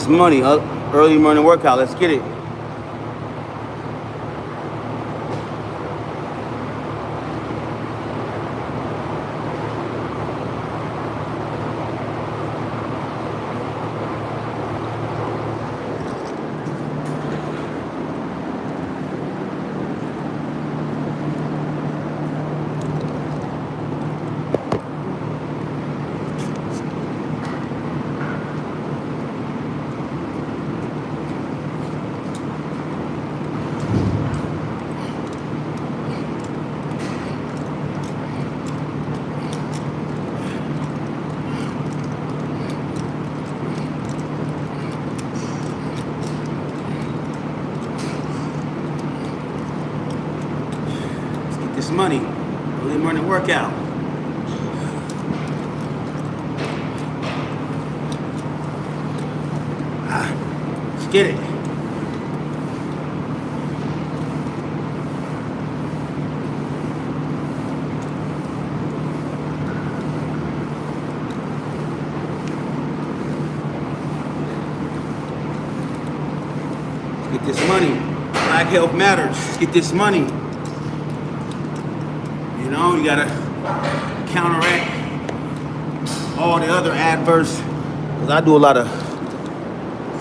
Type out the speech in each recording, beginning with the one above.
this money. Early morning workout. Let's get it. This money, early morning workout. Let's get it. Let's get this money. Black health matters. Let's get this money. You know, you gotta counteract all the other adverse, because I do a lot of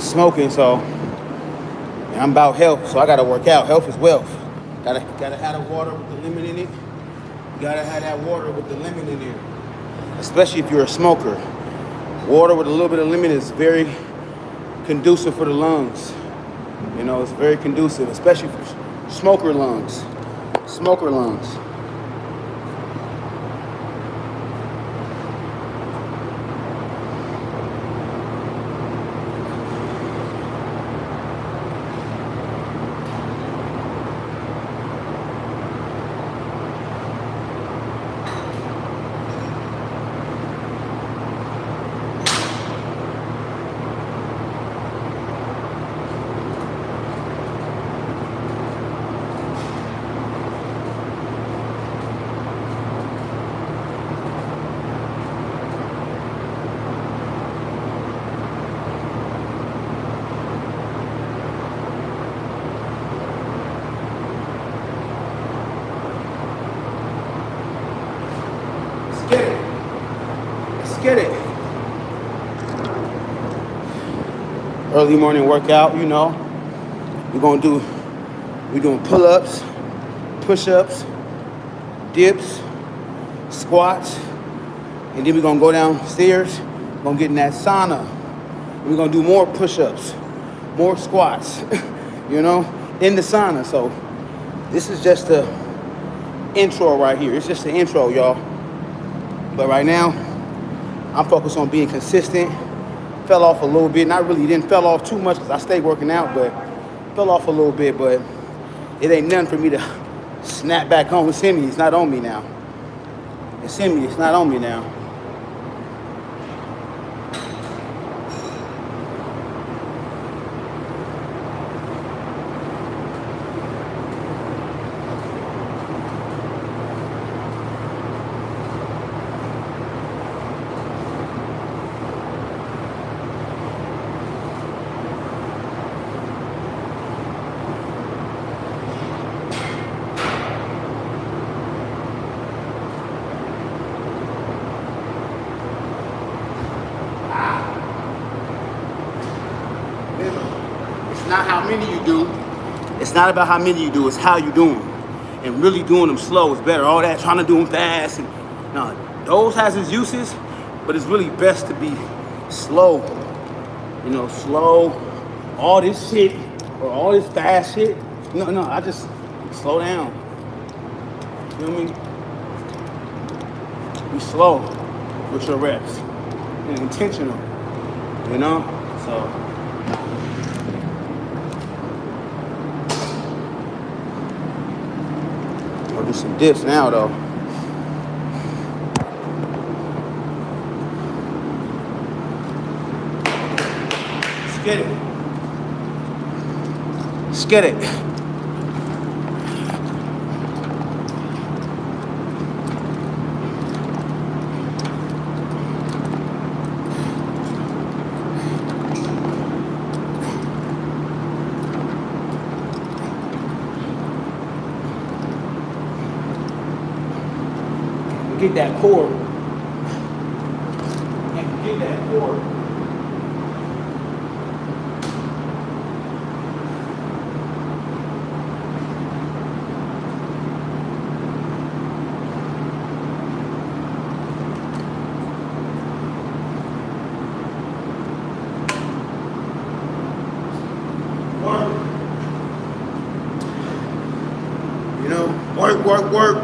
smoking, so I'm about health, so I gotta work out. Health is wealth. Gotta have the water with the lemon in it. You gotta have that water with the lemon in it, especially if you're a smoker. Water with a little bit of lemon is very conducive for the lungs. You know, it's very conducive, especially for smoker lungs. Smoker lungs. Get it. Early morning workout, you know. We're doing pull-ups, push-ups, dips, squats, and then we're gonna go downstairs. We're gonna get in that sauna. We're gonna do more push-ups, more squats, you know, in the sauna. So this is just the intro right here. It's just the intro, y'all. But right now, I'm focused on being consistent. Fell off a little bit. Didn't fell off too much because I stayed working out, but fell off a little bit. But it ain't nothing for me to snap back home. It's in me. It's not on me now. It's in me. It's not on me now. Not how many you do. It's not about how many you do. It's how you do them. And really doing them slow is better. All that trying to do them fast. No, those has its uses, but it's really best to be slow. You know, slow. All this shit or all this fast shit. No, I just slow down. You feel me? Be slow with your reps. And intentional. You know? So. I'll do some dips now, though. Let's get it. Let's get it. forget that core. Can't forget that core. Work.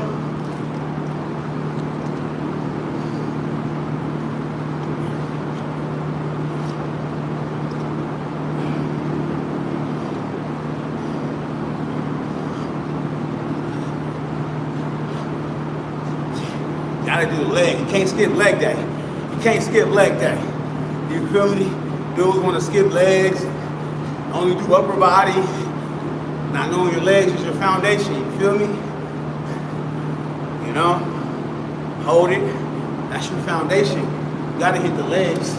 Gotta do the leg. You can't skip leg day. You can't skip leg day. You feel me? Dudes want to skip legs, only do upper body. Not knowing your legs is your foundation. You feel me? You know, hold it. That's your foundation. You gotta hit the legs.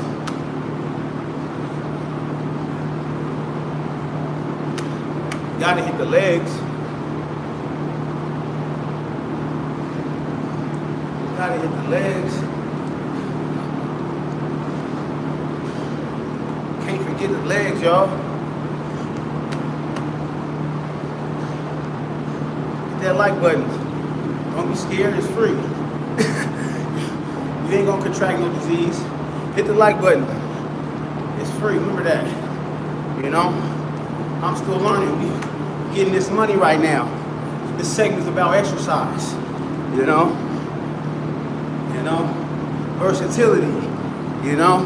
You gotta hit the legs. You gotta hit the legs. Can't forget the legs, y'all. Hit that like button. Don't be scared, it's free. You ain't gonna contract no disease. Hit the like button. It's free, remember that. You know? I'm still learning. We getting this money right now. This segment's about exercise. You know? Versatility. You know?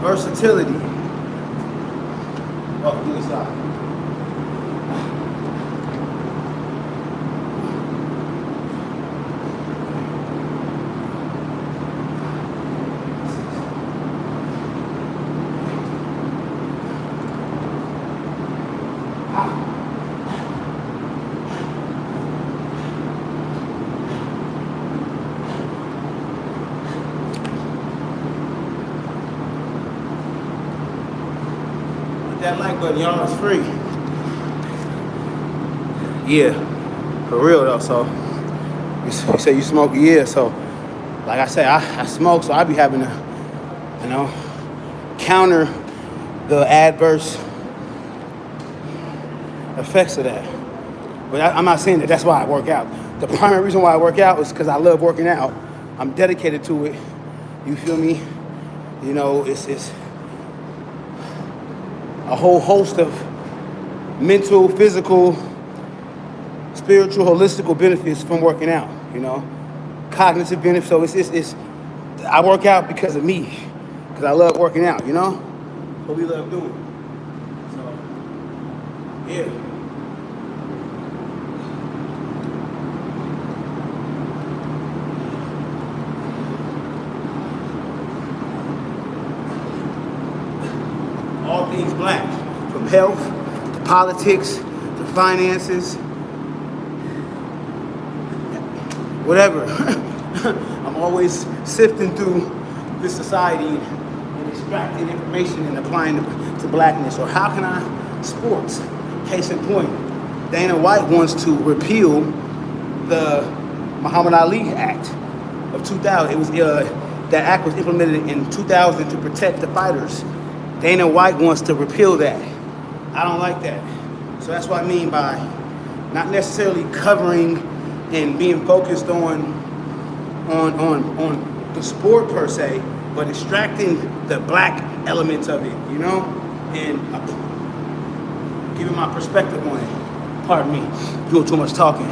Versatility. Oh, do this side. That like button, y'all, it's free. Yeah, for real though. So you say you smoke, yeah. So like I say, I smoke, so I be having to, counter the adverse effects of that. But I'm not saying that that's why I work out. The primary reason why I work out is because I love working out. I'm dedicated to it. You feel me? You know, it's a whole host of mental, physical, spiritual, holistical benefits from working out, cognitive benefits. So it's I work out because of me, because I love working out, what we love doing. So, yeah. All things black, from health to politics to finances, whatever. I'm always sifting through this society and extracting information and applying it to blackness. Or how can I, sports, case in point, Dana White wants to repeal the Muhammad Ali Act of 2000. It was that act was implemented in 2000 to protect the fighters. Dana White wants to repeal that. I don't like that. So that's what I mean by not necessarily covering and being focused on the sport per se, but extracting the black elements of it, and giving my perspective on it. Pardon me, doing too much talking.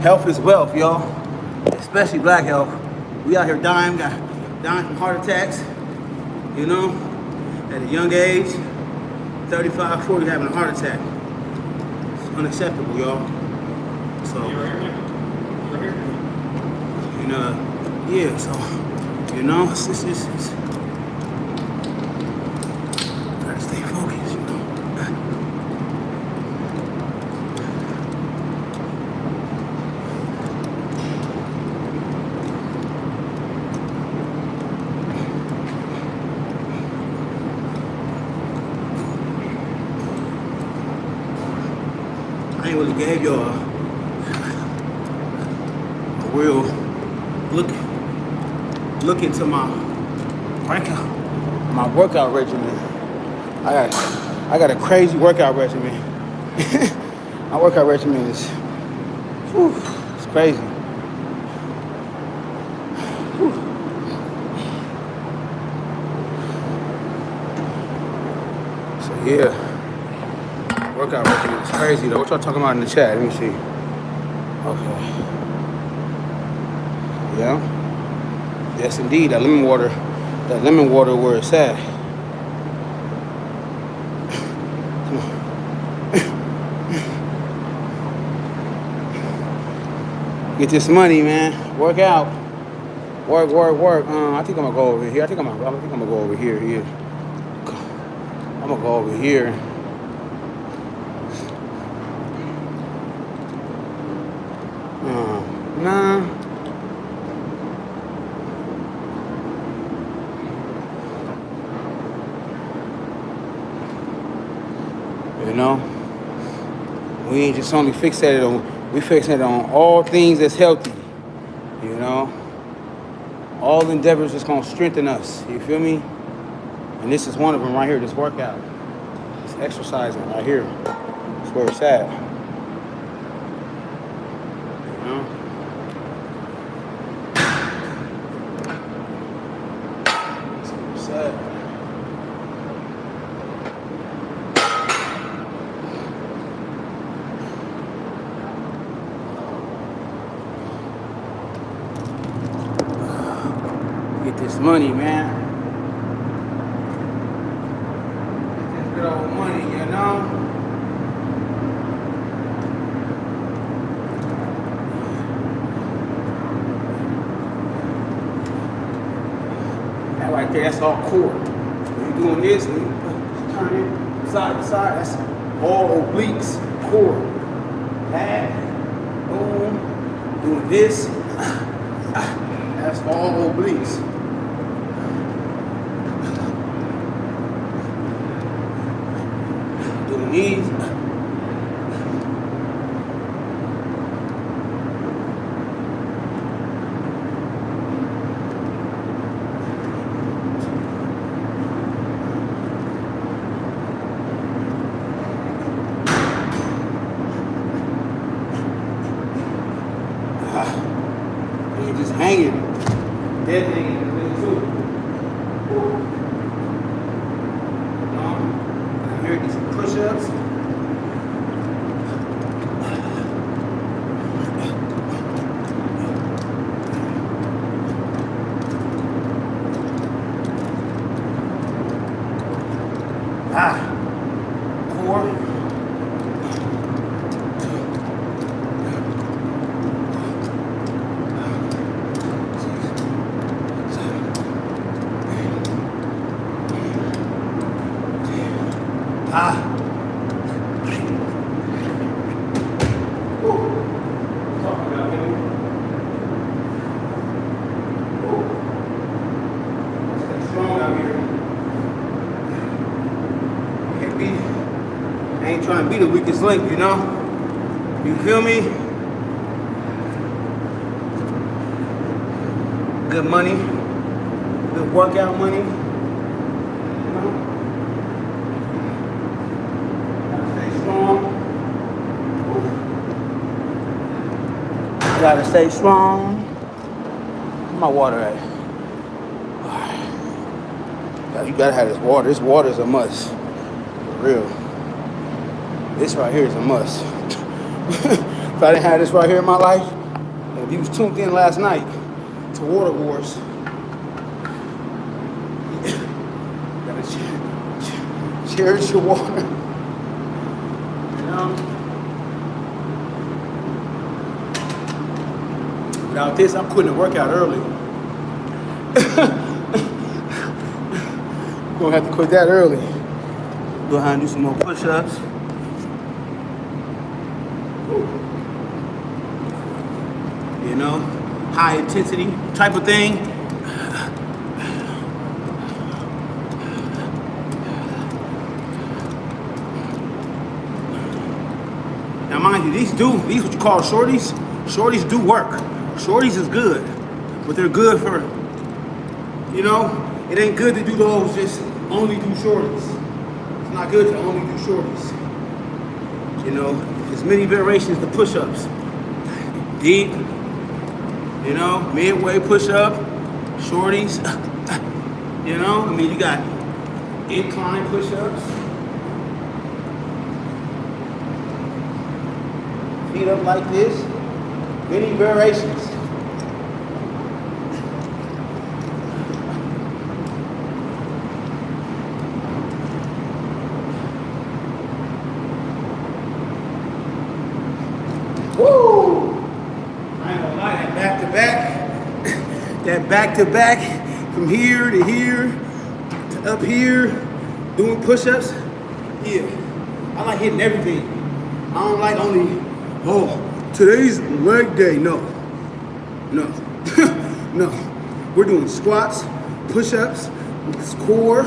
Health is wealth, y'all. Especially black health. We out here dying from heart attacks, at a young age, 35, 40, having a heart attack. It's unacceptable, y'all. So, and yeah, so, you know, it's gotta stay focused, you know. I ain't really gave y'all a real look into my workout regimen. I got a crazy workout regimen. My workout regimen is, whew, it's crazy. Whew. So yeah, workout regimen is crazy though. What y'all talking about in the chat? Let me see. Okay. Yeah. Yes, indeed. That lemon water where it's at. Get this money, man. Work out. Work. I think I'm gonna go over here. I think I'm gonna go over here. Yeah. I'm gonna go over here. Nah. You know, we ain't just only fixated on all things that's healthy. You know, all endeavors is gonna strengthen us. You feel me? And this is one of them right here. This workout, this exercising right here. That's where it's at. You know. That's where it's at. Get this money, man. Get this good old money, you know? That right there, that's all core. When you're doing this, when you turn it side to side, that's all obliques, core. That, boom, doing this, that's all obliques. Doing these. You're just hanging. Dead hanging in the middle too. Here, do some push-ups. Core. I ain't trying to be the weakest link, you know? You feel me? Good money, good workout money. You know? Gotta stay strong. Gotta stay strong. Where my water at? You gotta have this water. This water is a must. For real. This right here is a must. If I didn't have this right here in my life, if you was tuned in last night to Water Wars, you gotta cherish your water. You know? Without this, I'm quitting the workout early. Gonna have to quit that early. Go ahead and do some more push-ups. You know, high intensity type of thing. Now mind you, these what you call shorties. Shorties do work. Shorties is good, but they're good for, you know, it ain't good to do those, just only do shorties. It's not good to only do shorties. You know, there's many variations to push-ups. Deep, you know, midway push-up, shorties. You know, I mean, you got incline push-ups. Feet up like this. Many variations. Woo! I ain't gonna lie, that back to back, from here to here to up here, doing push-ups. Yeah, I like hitting everything. I don't like only, today's leg day. No. No. We're doing squats, push-ups, core,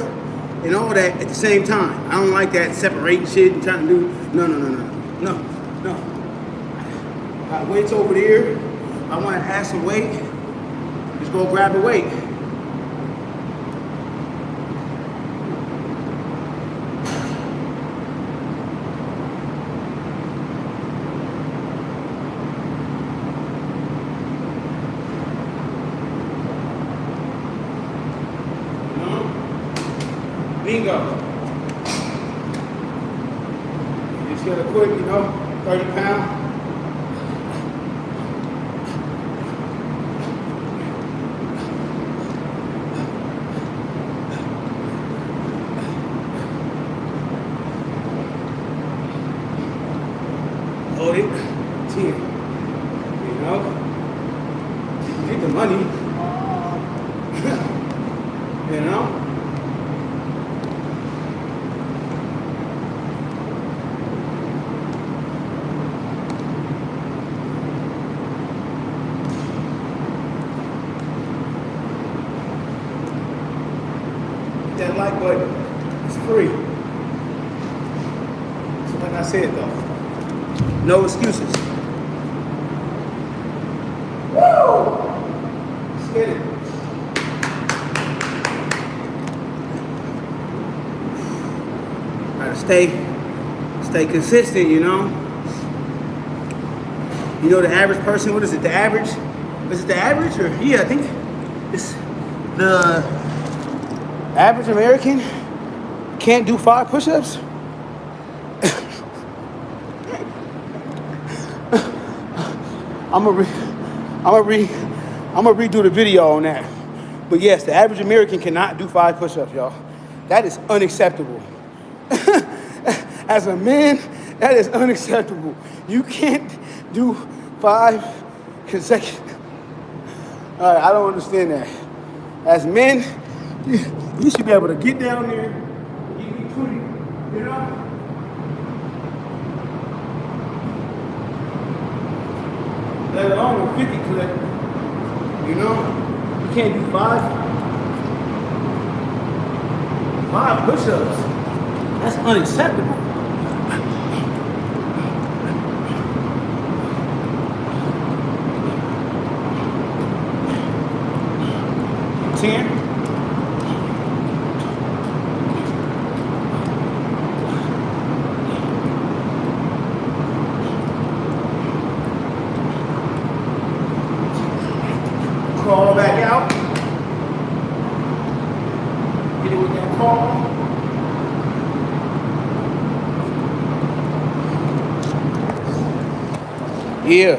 and all that at the same time. I don't like that separating shit and trying to do, no. Weights over there. I want to add some weight. Just go grab the weight. Bingo. You just gotta quit, 30 pounds. Hold it, 10. Get the money. That like button, it's free. So like I said though, no excuses. Woo! Let's get it. Gotta stay consistent, You know the average person, what is it, the average? Is it the average or, yeah, I think it's the average American can't do 5 push-ups? I'm gonna redo the video on that. But yes, the average American cannot do 5 push-ups, y'all. That is unacceptable. As a man, that is unacceptable. You can't do 5 consecutive. All right, I don't understand that. As men, you should be able to get down there, you be pretty, Let alone a 50 clip, You can't do 5 push-ups. That's unacceptable. Crawl back out. Get it with that crawl. Yeah.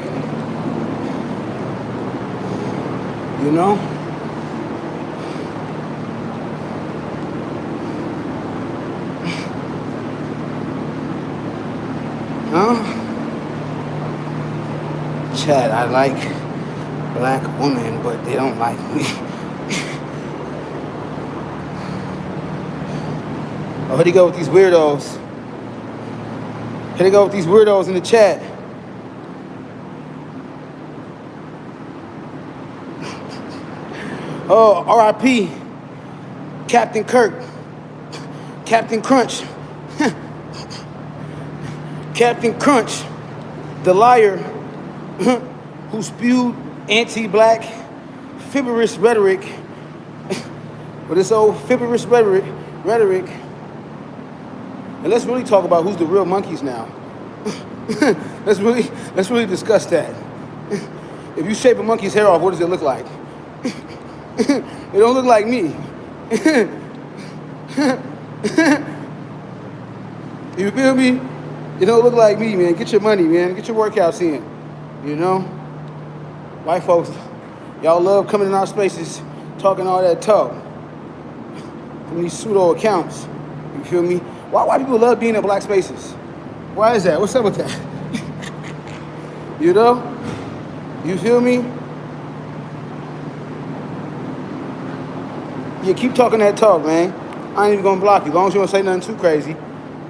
Huh? Chad, I like black woman, but they don't like me. Oh, here they go with these weirdos. Here they go with these weirdos in the chat. Oh, R.I.P. Captain Kirk. Captain Crunch. Captain Crunch, the liar who spewed anti-black fibrous rhetoric. With this old fibrous rhetoric. And let's really talk about who's the real monkeys now. let's really discuss that. If you shape a monkey's hair off, what does it look like? It don't look like me. You feel me? It don't look like me, man. Get your money, man. Get your workouts in. You know? White folks, y'all love coming in our spaces, talking all that talk from these pseudo accounts. You feel me? Why people love being in black spaces? Why is that? What's up with that? You know? You feel me? Yeah, keep talking that talk, man. I ain't even gonna block you. As long as you don't say nothing too crazy,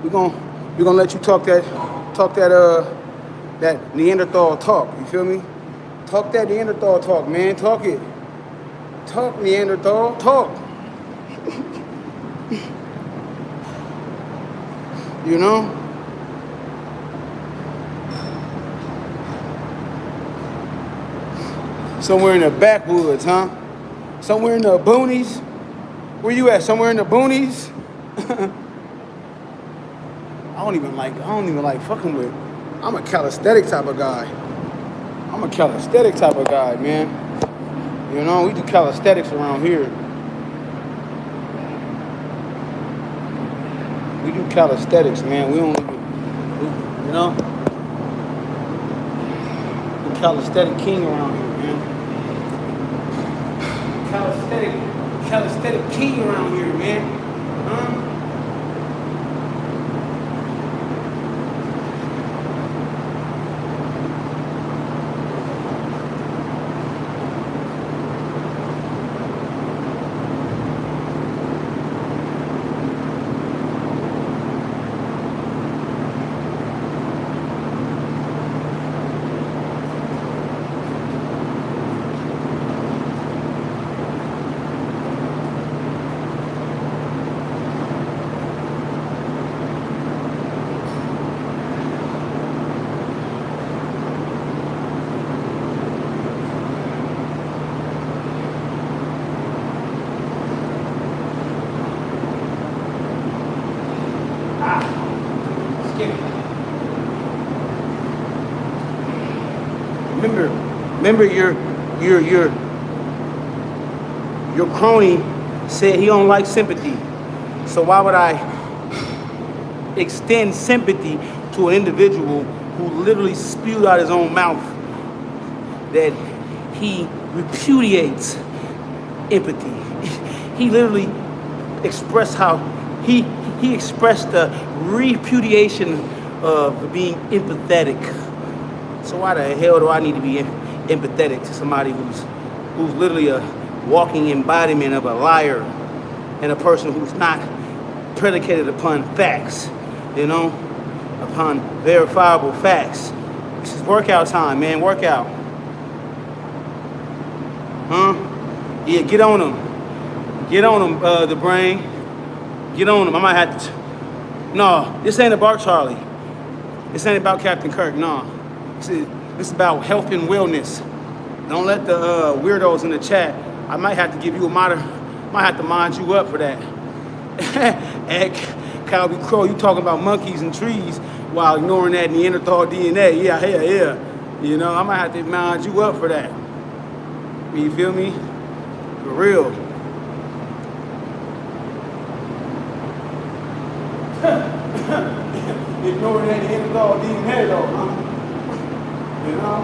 we're gonna let you talk that Neanderthal talk. You feel me? Talk that Neanderthal talk, man. Talk it. Talk Neanderthal talk. You know? Somewhere in the backwoods, huh? Somewhere in the boonies. Where you at? Somewhere in the boonies? I don't even like fucking with. I'm a calisthenic type of guy. Man. You know, we do calisthenics around here. We do calisthenics, man. We don't, you know? The calisthenic king around here, man. Calisthenic king around here, man. Huh? Remember your crony said he don't like sympathy. So why would I extend sympathy to an individual who literally spewed out his own mouth that he repudiates empathy? He literally expressed how he expressed the repudiation of being empathetic. So why the hell do I need to be empathetic to somebody who's literally a walking embodiment of a liar and a person who's not predicated upon facts, you know, upon verifiable facts? This is workout time, man. Workout. Huh? Yeah, get on them. Get on them, the brain. Get on them. I might have to. No, this ain't about Charlie. This ain't about Captain Kirk. No. This is about health and wellness. Don't let the weirdos in the chat. I might have to give you might have to mind you up for that. And Calvin Crow, you talking about monkeys and trees while ignoring that Neanderthal DNA. Yeah. You know, I might have to mind you up for that. You feel me? For real. Ignoring that Neanderthal DNA though, huh? You know?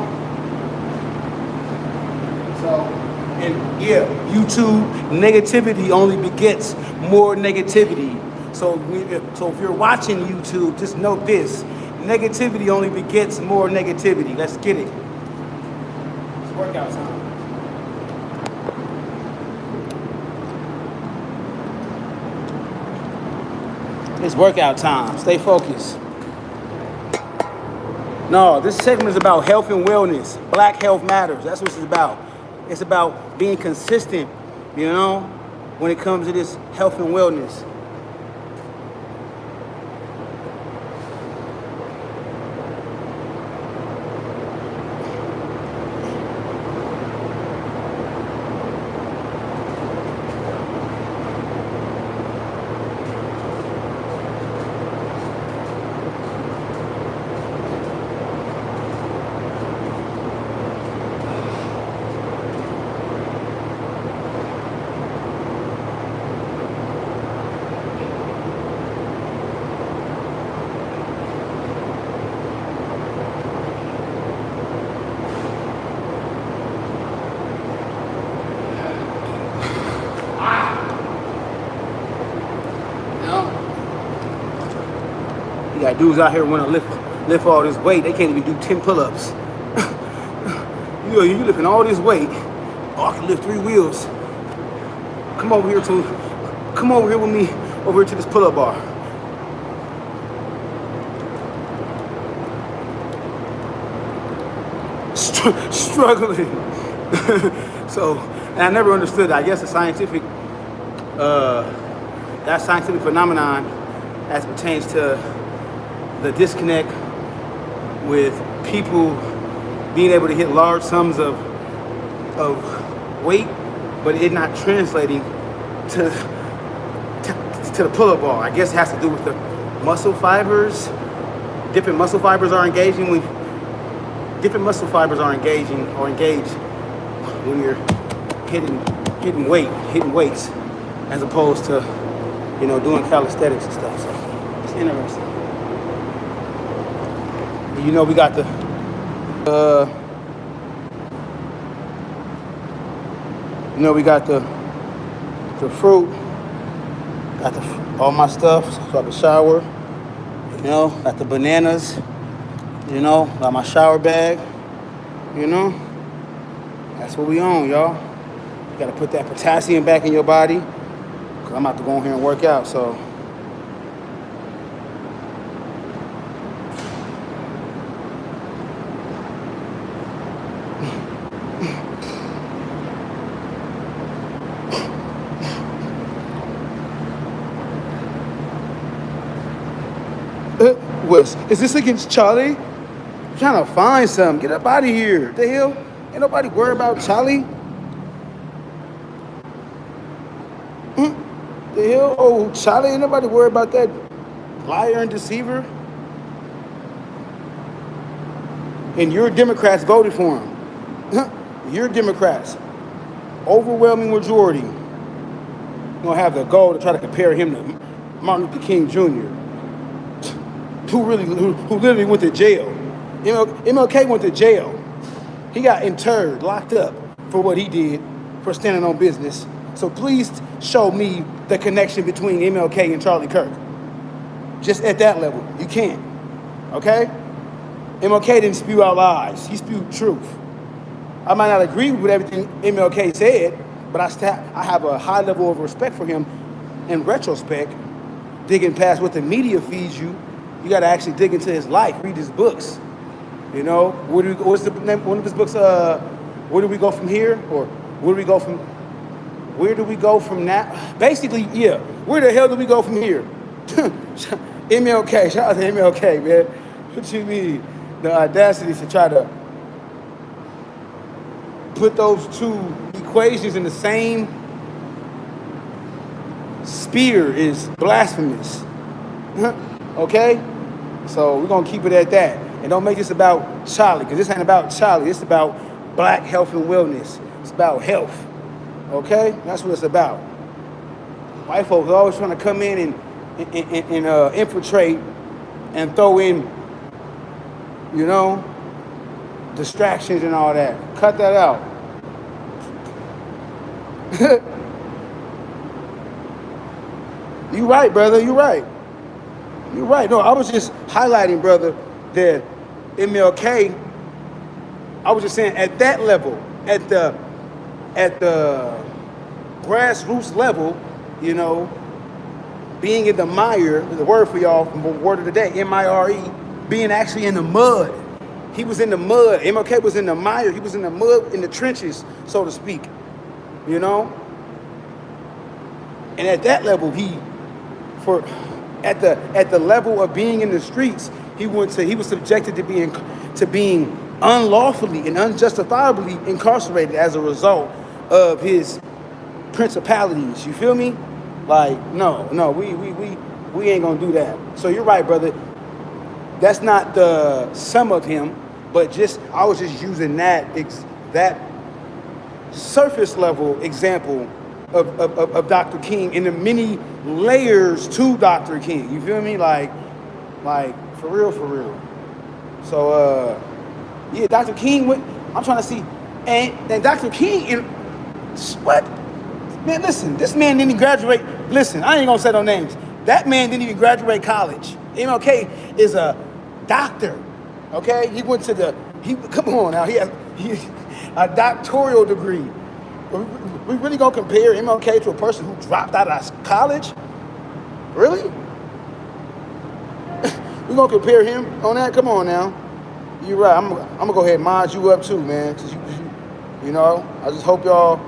So, and yeah, YouTube, negativity only begets more negativity. So if you're watching YouTube, just note this. Negativity only begets more negativity. Let's get it. It's workout time. It's workout time. Stay focused. No, this segment is about health and wellness. Black health matters. That's what it's about. It's about being consistent, you know, when it comes to this health and wellness. You got dudes out here want to lift all this weight. They can't even do 10 pull-ups. You lifting all this weight. Oh, I can lift 3 wheels. Come over here with me over here to this pull-up bar. Struggling. So, and I never understood. I guess that scientific phenomenon as pertains to the disconnect with people being able to hit large sums of weight, but it not translating to the pull-up bar. I guess it has to do with the muscle fibers. Different muscle fibers are engaging when you're hitting weights, as opposed to, you know, doing calisthenics and stuff. So it's interesting. You know, we got the fruit, got all my stuff so I can shower. You know, got the bananas. You know, got my shower bag. You know, that's what we on, y'all. You gotta put that potassium back in your body, cause I'm about to go in here and work out. So. Is this against Charlie? I'm trying to find something. Get up out of here. The hell? Ain't nobody worried about Charlie. The hell? Oh, Charlie, ain't nobody worried about that liar and deceiver. And your Democrats voted for him. Your Democrats. Overwhelming majority. You're gonna have the goal to try to compare him to Martin Luther King Jr. Who literally went to jail. MLK went to jail. He got interred, locked up for what he did for standing on business. So please show me the connection between MLK and Charlie Kirk. Just at that level, you can't. Okay? MLK didn't spew out lies. He spewed truth. I might not agree with everything MLK said, but I have a high level of respect for him in retrospect, digging past what the media feeds you. You got to actually dig into his life, read his books. You know, what's the name? One of his books, Where Do We Go From Here? Or Where Do We Go From Now? Basically, yeah, where the hell do we go from here? MLK, shout out to MLK, man. What you mean? The audacity to try to put those two equations in the same sphere is blasphemous. Okay? So we're going to keep it at that. And don't make this about Charlie, because this ain't about Charlie. It's about black health and wellness. It's about health. Okay? That's what it's about. White folks are always trying to come in and infiltrate and throw in, you know, distractions and all that. Cut that out. You right, brother. You right. You're right. No, I was just highlighting, brother, that MLK, I was just saying at that level, at the grassroots level, you know, being in the mire, the word for y'all from the word of the day, M-I-R-E, being actually in the mud. He was in the mud. MLK was in the mire. He was in the mud, in the trenches, so to speak. You know? And at that level, at the level of being in the streets, he was subjected to being unlawfully and unjustifiably incarcerated as a result of his principalities. You feel me? Like, no, we ain't gonna do that. So you're right, brother. That's not the sum of him, but I was just using that surface level example of Dr. King and the many layers to Dr. King. You feel me? Like for real. So yeah, Dr. King. I'm trying to see, and Dr. King what? Man, listen, this man didn't even graduate. Listen, I ain't gonna say no names. That man didn't even graduate college. MLK is a doctor. Okay, he went to come on now. He has a doctoral degree. We really gonna compare MLK to a person who dropped out of college? Really? We gonna compare him on that? Come on now. You're right. I'm gonna go ahead and mod you up too, man. Cause you know, I just hope y'all.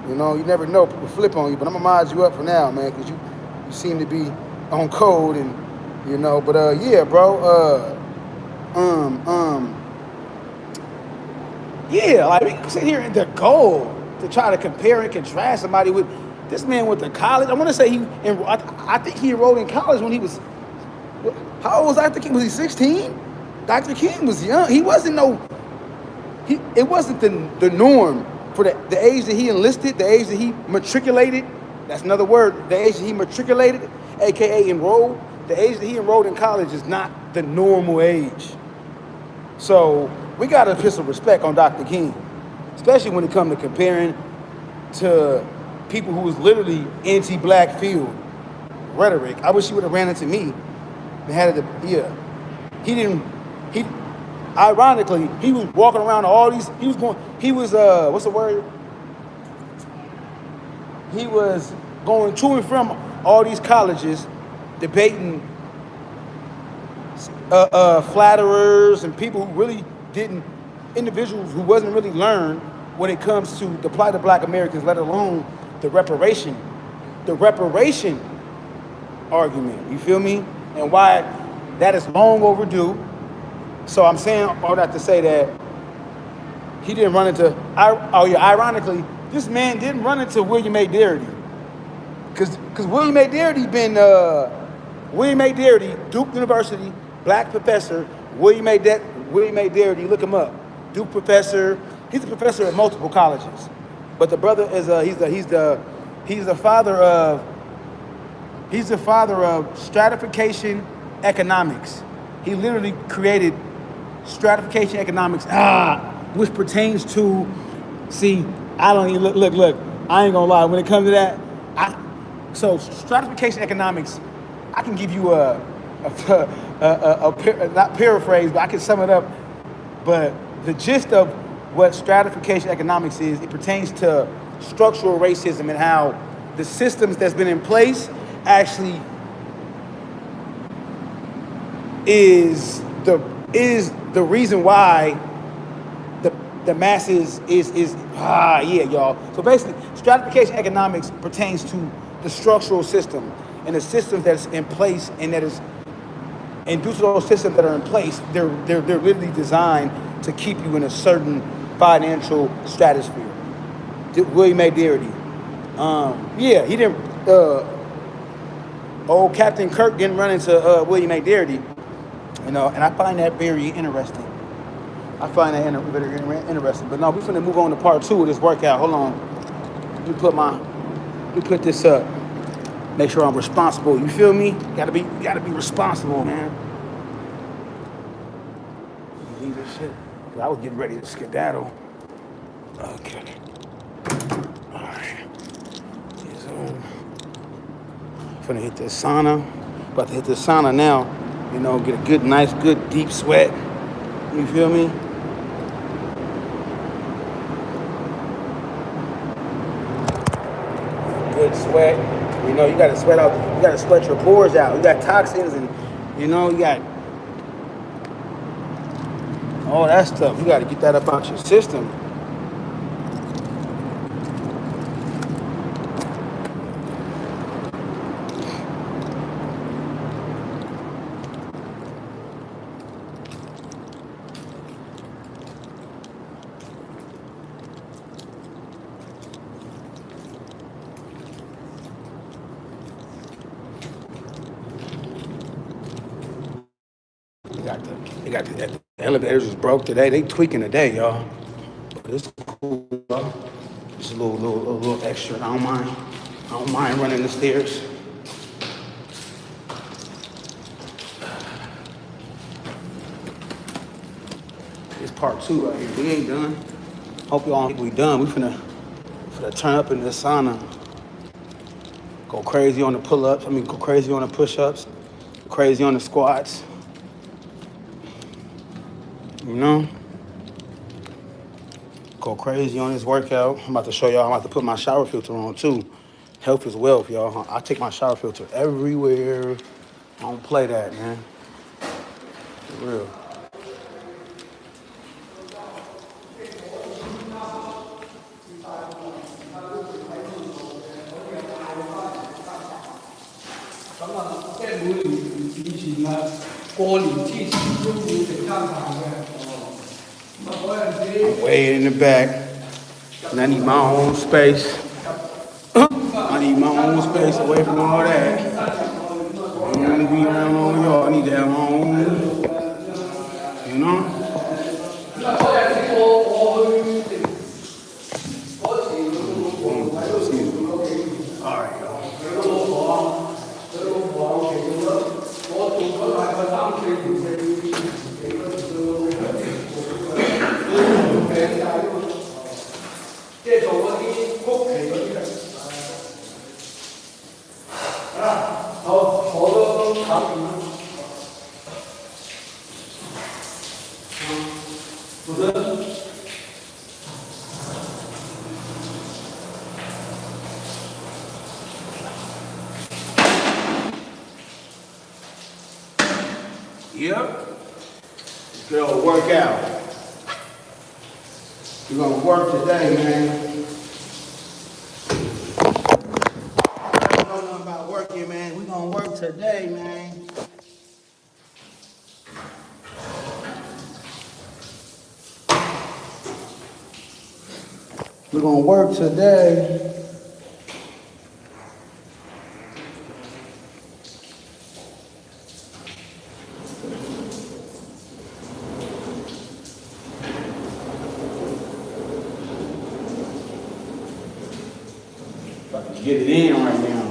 You know, you never know, people flip on you, but I'm gonna mod you up for now, man, because you seem to be on code and, you know, but yeah, bro, yeah, like we can sit here and the goal to try to compare and contrast somebody with this man went to college. I want to say I think he enrolled in college when he was, how old was Dr. King? Was he 16? Dr. King was young. He wasn't it wasn't the norm. For the age that he enlisted, the age that he matriculated, that's another word, the age that he matriculated, aka enrolled, the age that he enrolled in college is not the normal age. So we gotta put some respect on Dr. King, especially when it comes to comparing to people who was literally anti-black field rhetoric. I wish he would have ran into me and had it, yeah. Ironically, he was walking around all these, what's the word? He was going to and from all these colleges, debating flatterers and people who really individuals who wasn't really learned when it comes to the plight of black Americans, let alone the reparation argument, you feel me? And why that is long overdue. So I'm saying all that to say that he didn't run into, ironically, this man didn't run into William A. Darity. Because William A. Darity Duke University, black professor, William A. Darity, look him up. Duke professor, he's a professor at multiple colleges. But the brother is, he's the father of stratification economics. He literally created stratification economics, which pertains to, see, I don't even, look, I ain't gonna lie, when it comes to that, so stratification economics, I can give you not paraphrase, but I can sum it up, but the gist of what stratification economics is, it pertains to structural racism and how the systems that's been in place actually is the reason why the masses yeah, y'all. So basically, stratification economics pertains to the structural system and the systems that's in place, and due to those systems that are in place, they're literally designed to keep you in a certain financial stratosphere. William A. Darity. Yeah, he didn't. Old Captain Kirk didn't run into William A. Darity. You know, and I find that very interesting. Very interesting. But no, we're finna move on to part 2 of this workout. Hold on. Let me put this up. Make sure I'm responsible. You feel me? Gotta be responsible, man. You need this shit? I was getting ready to skedaddle. Okay. All right. So, finna hit this sauna. About to hit this sauna now. You know, get a good, nice, good, deep sweat. You feel me? Good sweat. You You know, you gotta sweat out, you gotta sweat your pores out. You got toxins and, you know, you got all that stuff. You gotta get that up out your system. The elevators was broke today. They tweaking today, y'all. But it's cool, y'all. Just a little extra. I don't mind. I don't mind running the stairs. It's part 2 right here. We ain't done. Hope y'all think we done. We finna turn up in the sauna. Go crazy on the pull-ups. Go crazy on the push-ups. Crazy on the squats. You know? Go crazy on this workout. I'm about to show y'all. I'm about to put my shower filter on too. Health is wealth, y'all. I take my shower filter everywhere. I don't play that, man. For real. I'm way in the back, and I need my own space. I need my own space away from all that. I don't want to be around all y'all. I need to have my own, you know? All right, y'all. Yep. Good old workout. We're gonna work today, man. I don't know nothing about working, man. We're gonna work today, man. We're gonna work today. About to get it in right now.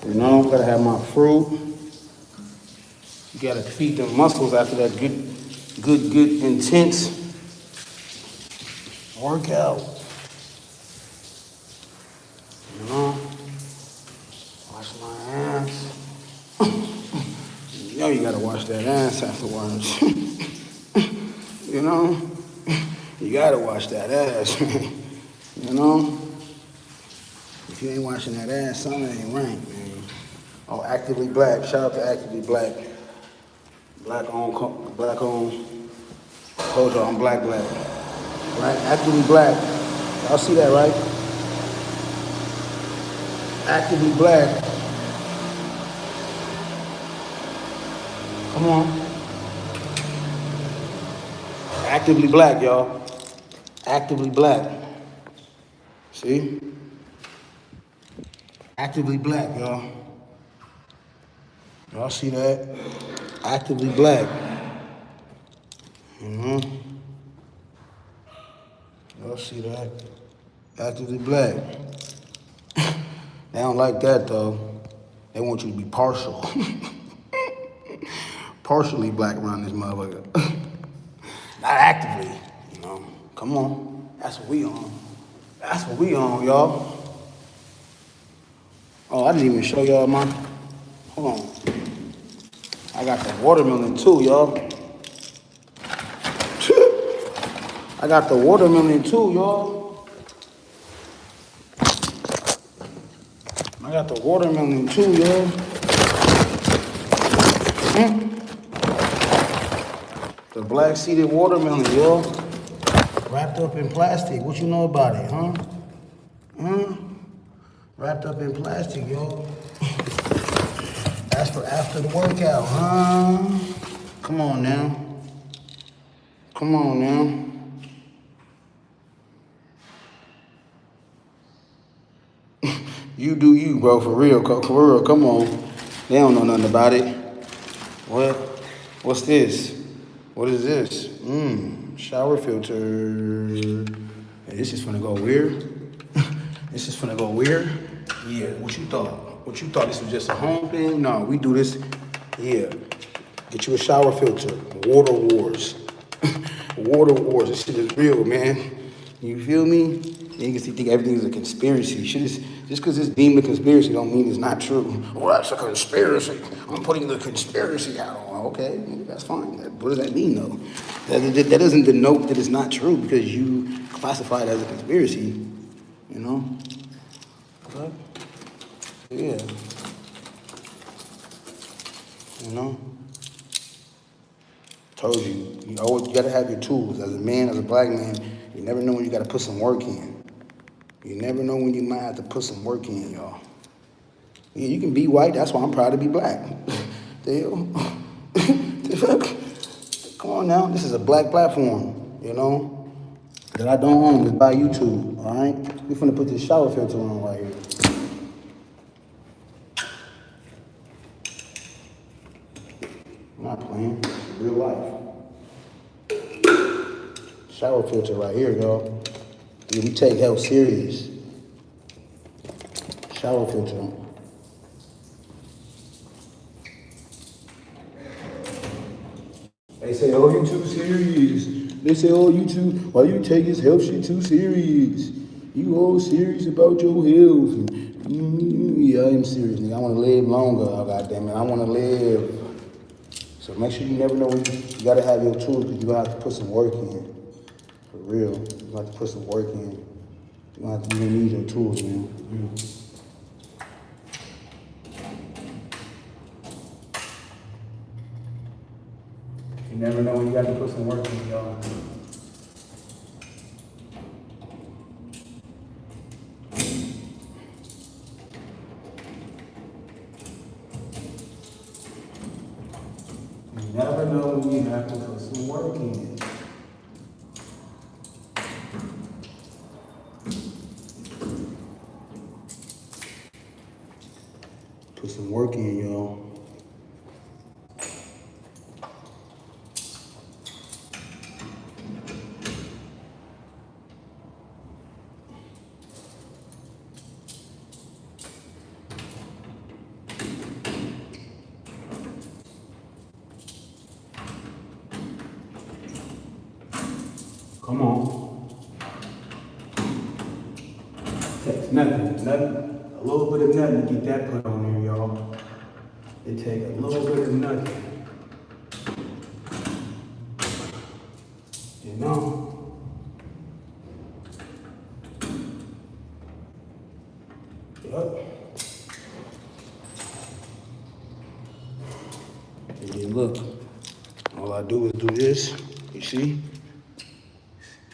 You know, gotta have my fruit. You gotta feed them muscles after that good, intense workout. You know, wash my ass. You know you gotta wash that ass afterwards. You know, you gotta wash that ass. You know, if you ain't washing that ass, something ain't right, man. Oh, Actively Black. Shout out to Actively Black. Black on. Told y'all I'm black. Right? Actively Black. Y'all see that, right? Actively Black. Come on. Actively Black, y'all. Actively Black. See? Actively Black, y'all. Y'all see that? Actively Black. Y'all see that? Actively Black. They don't like that, though. They want you to be partial. Partially black around this motherfucker. Not actively, you know. Come on. That's what we on. That's what we on, y'all. Oh, I didn't even show y'all my... Hold on. I got the watermelon too, y'all. I got the watermelon too, y'all. I got the watermelon too, yo. The black seeded watermelon, yo. Wrapped up in plastic. What you know about it, huh? Wrapped up in plastic, yo. That's for after the workout, huh? Come on now. Come on now. You do you, bro, for real, come on. They don't know nothing about it. What? What's this? What is this? Shower filter. Hey, this is finna go weird. This is finna go weird. Yeah, what you thought? What you thought this was just a home thing? No, we do this. Yeah. Get you a shower filter. Water wars. Water wars. This shit is real, man. You feel me? You can think everything is a conspiracy. Shit is, just because it's deemed a conspiracy don't mean it's not true. Oh, that's a conspiracy. I'm putting the conspiracy hat on. Okay, that's fine. What does that mean, though? That doesn't denote that it's not true because you classify it as a conspiracy. You know? What? Yeah. You know? Told you, you gotta have your tools. As a man, as a black man, you never know when you gotta put some work in. You never know when you might have to put some work in, y'all. Yeah, you can be white, that's why I'm proud to be black. Come on now, this is a black platform, you know, that I don't own. It's by YouTube, all right? We're finna put this shower filter on right here. I'm not playing, it's real life. Shower filter right here, y'all. Yeah, we take health serious. Shower filter. They say, oh, you too serious. They say, oh, you too, why you take his health shit too serious? You all serious about your health. Yeah, I am serious, nigga. I want to live longer, goddammit. I want to live. So make sure you never know when you got to have your tools because you're going to have to put some work in. For real. You're going to have to put some work in. You're going to need your tools, man. You never know when you got to put some work in, y'all. You never know when you have to put some work in. Put some work in, y'all. Come on. Takes nothing. A little bit of nothing to get that put on there, y'all. It takes a little bit of nothing. You know? Yup. And then look, all I do is do this. You see?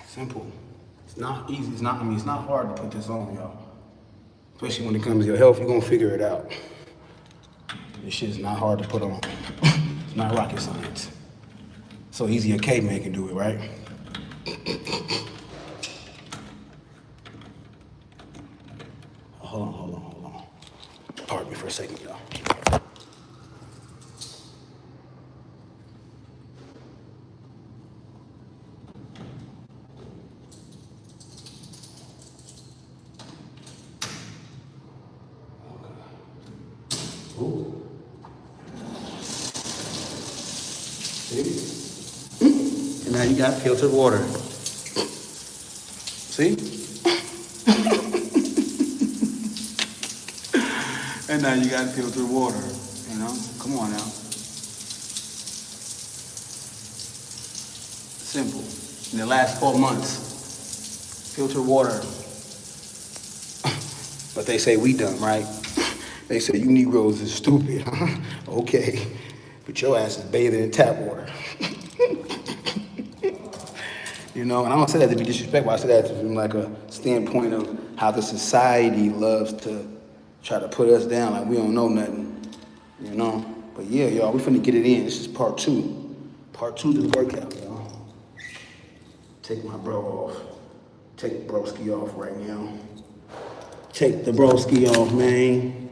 Simple. It's not easy. It's not hard to put this on, y'all. Especially when it comes to your health, you're gonna figure it out. This shit is not hard to put on. It's not rocket science. So easy a caveman can do it, right? Hold on. Pardon me for a second, y'all. Ooh. See? And now you got filtered water. See? And now you got filtered water. You know? Come on now. Simple. In the last 12 months, filtered water. But they say we dumb, right? They say you Negroes is stupid, huh? Okay, but your ass is bathing in tap water. You know, and I don't say that to be disrespectful. I say that from like a standpoint of how the society loves to try to put us down like we don't know nothing. You know? But yeah, y'all, we finna get it in. This is part two. Part two to the workout, y'all. Take my bro off. Take the broski off right now. Take the broski off, man.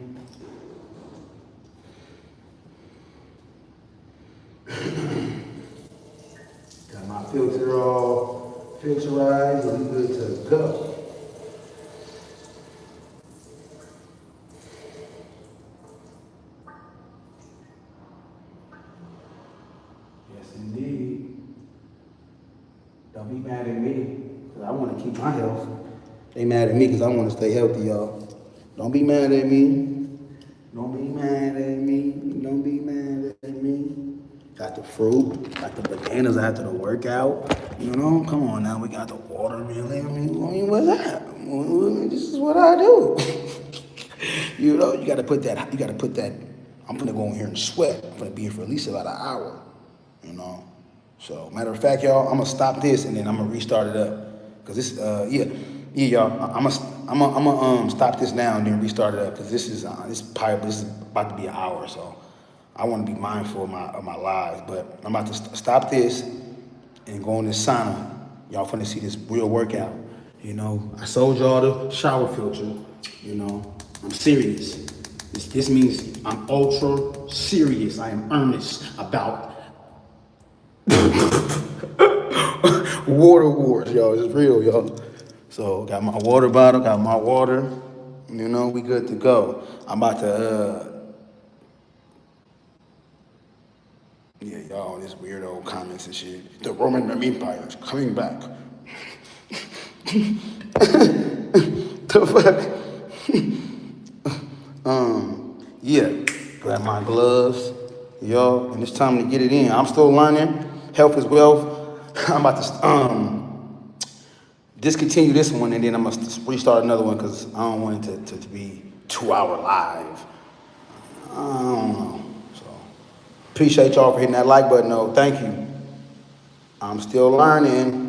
Got my filter all filterized and we good to go. Yes, indeed. Don't be mad at me, because I want to keep my health. They mad at me because I want to stay healthy, y'all. Don't be mad at me. Don't be mad at me. Don't be mad at me. Got the fruit, got the bananas after the workout. You know, come on now. We got the watermelon. I mean, what's that? This is what I do. You know, you got to put that. I'm going to go in here and sweat. I'm going to be here for at least about an hour. You know. So, matter of fact, y'all, I'm going to stop this and then I'm going to restart it up. Because this, y'all, I'm gonna stop this now and then restart it up because this is about to be an hour, so I want to be mindful of my lives. But I'm about to stop this and go in this sauna. Y'all finna see this real workout. You know, I sold y'all the shower filter. You know, I'm serious. This means I'm ultra serious. I am earnest about water wars, y'all. It's real, y'all. So got my water bottle, got my water. You know, we good to go. I'm about to, yeah, y'all, this weirdo comments and shit. The Roman Empire is coming back. The fuck? Yeah, grab my gloves, y'all, and it's time to get it in. I'm still learning. Health is wealth. I'm about to, discontinue this one and then I'm gonna restart another one because I don't want it to be 2 hour live. I don't know. So appreciate y'all for hitting that like button though. Thank you. I'm still learning.